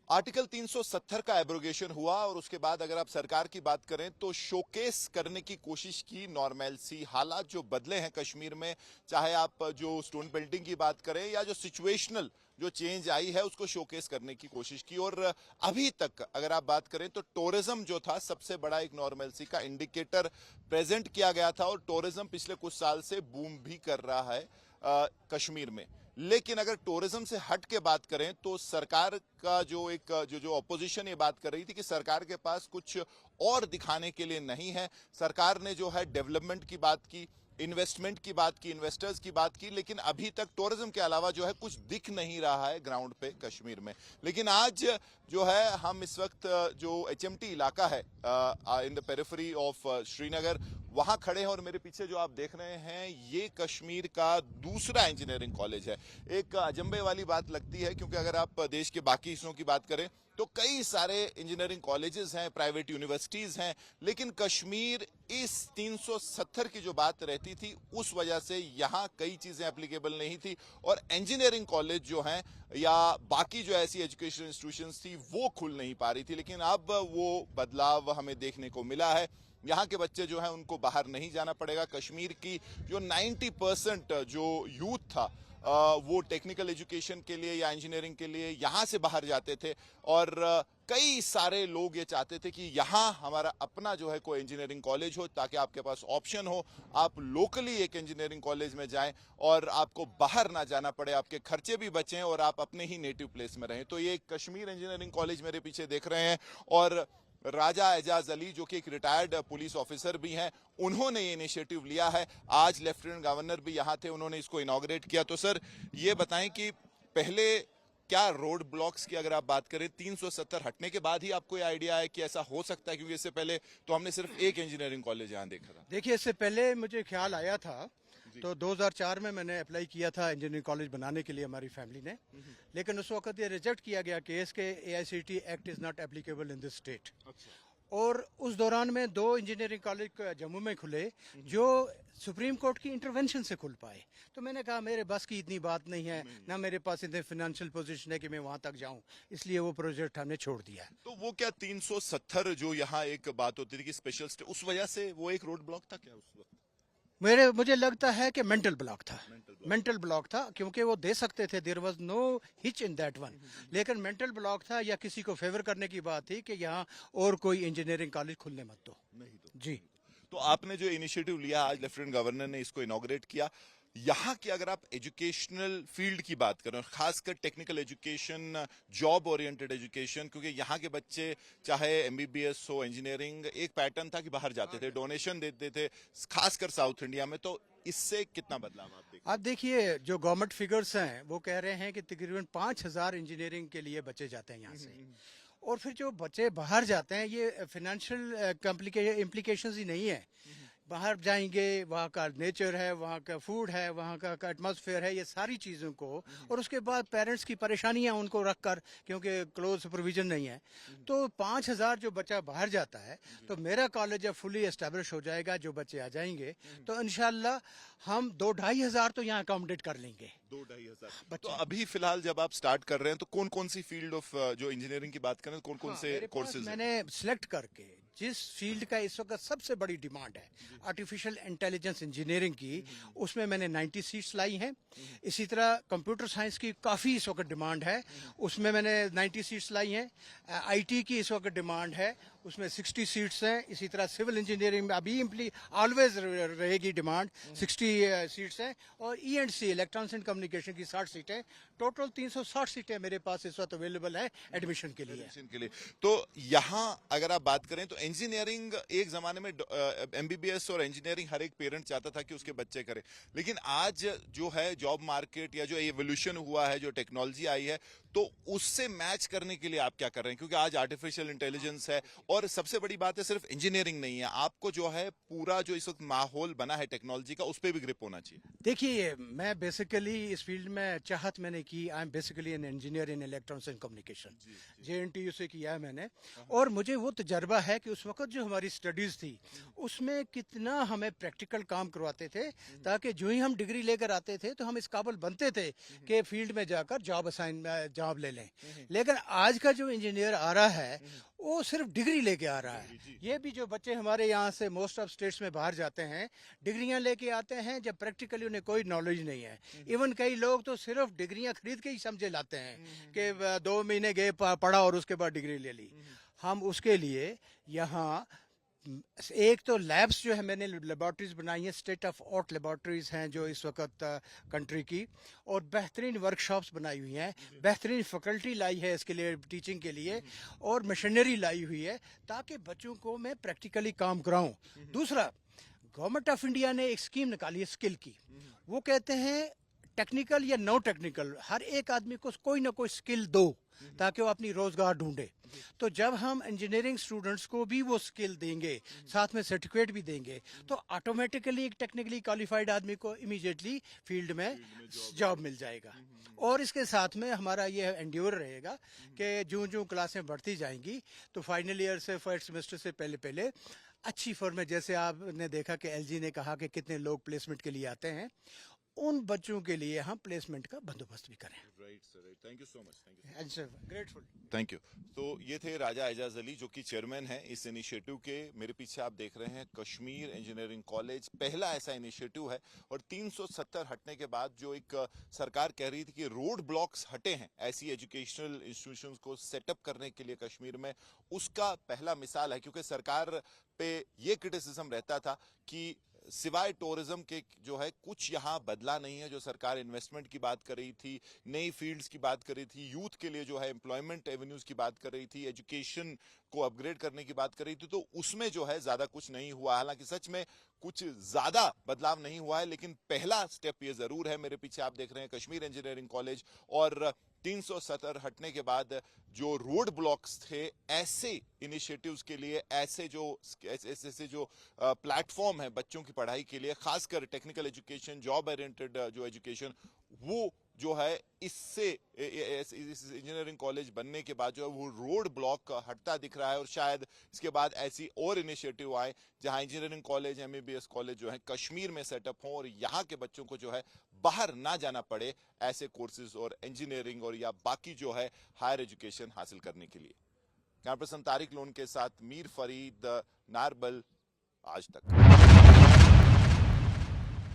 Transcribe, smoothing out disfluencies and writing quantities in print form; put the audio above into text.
Article 370 का abrogation हुआ और उसके बाद अगर आप सरकार की बात करें तो शोकेस करने की कोशिश की नॉर्मलसी। हालात जो बदले हैं कश्मीर में, चाहे आप जो स्टोन पेल्टिंग की बात करें या जो सिचुएशनल जो चेंज आई है उसको शोकेस करने की कोशिश की। और अभी तक अगर आप बात करें तो टूरिज्म जो था सबसे बड़ा एक नॉर्मलसी का इंडिकेटर प्रेजेंट किया गया था और टूरिज्म पिछले कुछ साल से बूम भी कर रहा है कश्मीर में। लेकिन अगर टूरिज्म से हट के बात करें तो सरकार का जो एक जो ऑपोजिशन ये बात कर रही थी कि सरकार के पास कुछ और दिखाने के लिए नहीं है। सरकार ने जो है डेवलपमेंट की बात की, इन्वेस्टमेंट की बात की, इन्वेस्टर्स की बात की, लेकिन अभी तक टूरिज्म के अलावा जो है कुछ दिख नहीं रहा है ग्राउंड पे कश्मीर में। लेकिन आज जो है हम इस वक्त जो एचएमटी इलाका है in the periphery of Srinagar वहां खड़े हैं और मेरे पीछे जो आप देख रहे हैं ये कश्मीर का दूसरा इंजीनियरिंग कॉलेज है। एक अजंबे वाली बात लगती है क्योंकि अगर आप देश के बाकी हिस्सों की बात करें तो कई सारे इंजीनियरिंग कॉलेजेस हैं, प्राइवेट यूनिवर्सिटीज हैं, लेकिन कश्मीर इस 370 की जो बात रहती थी उस वजह से यहां कई चीजें एप्लीकेबल नहीं थी और इंजीनियरिंग कॉलेज जो हैं या बाकी जो ऐसी एजुकेशन इंस्टीट्यूशंस थी वो खुल नहीं पा रही थी। लेकिन अब वो बदलाव हमें देखने को मिला है। यहाँ के बच्चे जो हैं उनको बाहर नहीं जाना पड़ेगा। कश्मीर की जो 90% जो यूथ था वो टेक्निकल एजुकेशन के लिए या इंजीनियरिंग के लिए यहाँ से बाहर जाते थे और कई सारे लोग ये चाहते थे कि यहाँ हमारा अपना जो है कोई इंजीनियरिंग कॉलेज हो ताकि आपके पास ऑप्शन हो, आप लोकली एक इंजीनियरिंग कॉलेज में जाएं और आपको बाहर ना जाना पड़े, आपके खर्चे भी बचें और आप अपने ही नेटिव प्लेस में रहें। तो ये कश्मीर इंजीनियरिंग कॉलेज मेरे पीछे देख रहे हैं और राजा एजाज अली जो कि एक रिटायर्ड पुलिस ऑफिसर भी हैं, उन्होंने ये इनिशिएटिव लिया है। आज लेफ्टिनेंट गवर्नर भी यहाँ थे, उन्होंने इसको इनॉग्रेट किया। तो सर ये बताएं कि पहले क्या रोड ब्लॉक्स की अगर आप बात करें 370 हटने के बाद ही आपको ये आइडिया है कि ऐसा हो सकता है, क्योंकि इससे पहले तो हमने सिर्फ एक इंजीनियरिंग कॉलेज यहाँ देखा था। देखिए, इससे पहले मुझे ख्याल आया था तो 2004 में मैंने अप्लाई किया था इंजीनियरिंग कॉलेज बनाने के लिए हमारी फैमिली ने, लेकिन उस वक्त ये रिजेक्ट किया गया केस के AICTE act is not applicable in this state. और उस दौरान में 2 इंजीनियरिंग कॉलेज जम्मू में खुले जो सुप्रीम कोर्ट की इंटरवेंशन से खुल पाए। तो मैंने कहा मेरे बस की इतनी बात नहीं है, ना मेरे पास इतने फाइनेंशियल पोजीशन है कि मैं वहां तक जाऊं, इसलिए वो प्रोजेक्ट हमने छोड़ दिया। तो वो क्या 370 जो यहाँ एक बात होती थी कि स्पेशल स्टेट, उस वजह से वो एक रोड ब्लॉक था क्या उस वक्त? मुझे लगता है कि मेंटल ब्लॉक था क्योंकि वो दे सकते थे, there was no hitch in that one, लेकिन मेंटल ब्लॉक था या किसी को फेवर करने की बात थी कि यहाँ और कोई इंजीनियरिंग कॉलेज खुलने मत दो। नहीं तो जी। तो आपने जो इनिशिएटिव लिया, आज लेफ्टिनेंट गवर्नर ने इसको इनॉग्रेट किया। यहाँ की अगर आप एजुकेशनल फील्ड की बात करें, खासकर technical education, job oriented education, क्योंकि यहाँ के बच्चे चाहे MBBS हो, इंजीनियरिंग, एक पैटर्न था कि बाहर जाते थे, डोनेशन देते थे, खासकर साउथ इंडिया में। तो इससे कितना बदलाव आप देखते हैं? आप देखिए, जो गवर्नमेंट फिगर्स हैं वो कह रहे हैं कि तकरीबन 5000 इंजीनियरिंग के लिए बच्चे जाते हैं यहाँ से। और फिर जो बच्चे बाहर जाते हैं ये फाइनेंशियल इम्प्लीकेशंस ही नहीं है। बाहर जाएंगे, वहाँ का नेचर है, वहाँ का फूड है, वहाँ का एटमॉस्फेयर है, ये सारी चीज़ों को, और उसके बाद पेरेंट्स की परेशानियाँ उनको रख कर, क्योंकि क्लोज सुपरविजन नहीं है। तो 5000 जो बच्चा बाहर जाता है तो मेरा कॉलेज जब फुली एस्टेब्लिश हो जाएगा, जो बच्चे आ जाएंगे तो इंशाल्लाह हम 2-2.5 हज़ार तो यहाँ अकोमोडेट कर लेंगे। 2-2.5 हजार। तो अभी फिलहाल जब आप स्टार्ट कर रहे हैं तो कौन कौन सी फील्ड ऑफ जो इंजीनियरिंग की बात करें, कौन कौन से कोर्सेज मैंने सिलेक्ट करके जिस फील्ड का इस वक्त सबसे बड़ी डिमांड है आर्टिफिशियल इंटेलिजेंस इंजीनियरिंग की, उसमें मैंने 90 सीट्स लाई हैं। इसी तरह कंप्यूटर साइंस की काफ़ी इस वक्त डिमांड है, उसमें मैंने 90 सीट्स लाई हैं। IT की इस वक्त डिमांड है, उसमें 60 सीट्स हैं। इसी तरह सिविल इंजीनियरिंग में अभी ऑलवेज रहेगी डिमांड, 60 सीट्स हैं। और ENC इलेक्ट्रॉनिक्स एंड कम्युनिकेशन की 60 सीटें, टोटल 360 सीटें मेरे पास इस वक्त अवेलेबल है एडमिशन के लिए। तो यहाँ अगर आप बात करें तो इंजीनियरिंग एक जमाने में MBBS और इंजीनियरिंग हर एक पेरेंट चाहता था कि उसके बच्चे करें, लेकिन आज जो है जॉब मार्केट या जो एवोल्यूशन हुआ है, जो टेक्नोलॉजी आई है, तो उससे मैच करने के लिए आप क्या कर रहे हैं? क्योंकि आज आर्टिफिशियल इंटेलिजेंस है और सबसे बड़ी बात है सिर्फ इंजीनियरिंग नहीं है, आपको जो है पूरा जो इस वक्त माहौल बना है टेक्नोलॉजी का, उस पर भी ग्रिप होना चाहिए। देखिए, मैं बेसिकली इस फील्ड में चाहत मैंने की, I am basically an engineer in electronics and communication, JNTU से किया है मैंने। और मुझे वो तजर्बा है कि उस वक्त जो हमारी स्टडीज थी उसमें कितना हमें प्रैक्टिकल काम करवाते थे, ताकि जो ही हम डिग्री लेकर आते थे तो हम इस काबिल बनते थे कि फील्ड में जाकर जॉब जॉब ले लें। लेकिन आज का जो इंजीनियर आ रहा है वो सिर्फ डिग्री लेके आ रहा है। ये भी जो बच्चे हमारे यहाँ से मोस्ट ऑफ स्टेट्स में बाहर जाते हैं डिग्रियां लेके आते हैं, जब प्रैक्टिकली उन्हें कोई नॉलेज नहीं है। इवन कई लोग तो सिर्फ डिग्रियां खरीद के ही समझे लाते हैं कि 2 महीने गए पढ़ा और उसके बाद डिग्री ले ली। हम उसके लिए यहाँ एक तो लैब्स जो है मैंने लेबॉर्ट्रीज बनाई हैं, स्टेट ऑफ आर्ट लेबॉर्ट्रीज हैं जो इस वक्त कंट्री की, और बेहतरीन वर्कशॉप्स बनाई हुई हैं, बेहतरीन फैकल्टी लाई है इसके लिए टीचिंग के लिए, और मशीनरी लाई हुई है ताकि बच्चों को मैं प्रैक्टिकली काम कराऊं। दूसरा, गवर्नमेंट ऑफ इंडिया ने एक स्कीम निकाली है स्किल की। वो कहते हैं टेक्निकल या नो टेक्निकल हर एक आदमी को कोई ना कोई स्किल दो ताकि वो अपनी रोजगार ढूंढे। तो जब हम इंजीनियरिंग स्टूडेंट्स को भी वो स्किल देंगे, साथ में सर्टिफिकेट भी देंगे, तो ऑटोमेटिकली एक टेक्निकली क्वालिफाइड आदमी को इमीडिएटली फील्ड में जॉब मिल जाएगा। और इसके साथ में हमारा ये एंड्योर रहेगा कि जो जो क्लासें बढ़ती जाएंगी तो फाइनल ईयर से फर्स्ट सेमेस्टर से पहले पहले अच्छी फॉर्म में, जैसे आपने देखा कि एलजी ने कहा कि कितने लोग प्लेसमेंट के लिए आते हैं, उन बच्चों के लिए हम प्लेसमेंट का बंदोबस्त भी करें। Right sir, right, thank you so much. Grateful. Thank you. तो ये थे राजा एजाज अली जो कि चेयरमैन है इस इनिशिएटिव के। मेरे पीछे आप देख रहे हैं कश्मीर इंजीनियरिंग कॉलेज, पहला ऐसा इनिशिएटिव है। और 370 हटने के बाद जो एक सरकार कह रही थी कि रोड ब्लॉक्स हटे हैं ऐसी एजुकेशनल इंस्टीट्यूशंस को सेटअप करने के लिए कश्मीर में, उसका पहला मिसाल है। क्योंकि सरकार पे ये क्रिटिसिज्म रहता था कि सिवाय टूरिज्म के जो है कुछ यहाँ बदला नहीं है। जो सरकार इन्वेस्टमेंट की बात कर रही थी, नई फील्ड्स की बात कर रही थी, यूथ के लिए जो है एम्प्लॉयमेंट एवेन्यूज की बात कर रही थी, एजुकेशन को अपग्रेड करने की बात कर रही थी, तो उसमें जो है ज्यादा कुछ नहीं हुआ। हालांकि सच में कुछ ज्यादा बदलाव नहीं हुआ है, लेकिन पहला स्टेप ये जरूर है। मेरे पीछे आप देख रहे हैं कश्मीर इंजीनियरिंग कॉलेज, और 370 हटने के बाद जो रोड ब्लॉक्स थे, ऐसे इनिशिएटिव्स के लिए, ऐसे जो प्लेटफॉर्म है बच्चों की पढ़ाई के लिए, खासकर टेक्निकल एजुकेशन, जॉब ओरिएंटेड जो एजुकेशन, वो जो है इससे इस इंजीनियरिंग कॉलेज बनने के बाद जो है वो रोड ब्लॉक हटता दिख रहा है। और शायद इसके बाद ऐसी और इनिशिएटिव आए जहां इंजीनियरिंग कॉलेज, एमबीबीएस कॉलेज जो है कश्मीर में सेटअप हो और यहाँ के बच्चों को जो है बाहर ना जाना पड़े ऐसे कोर्सेज और इंजीनियरिंग और या बाकी जो है हायर एजुकेशन हासिल करने के लिए। कैमरा पर्सन तारिक लोन के साथ मीर फरीद, नारबल, आज तक।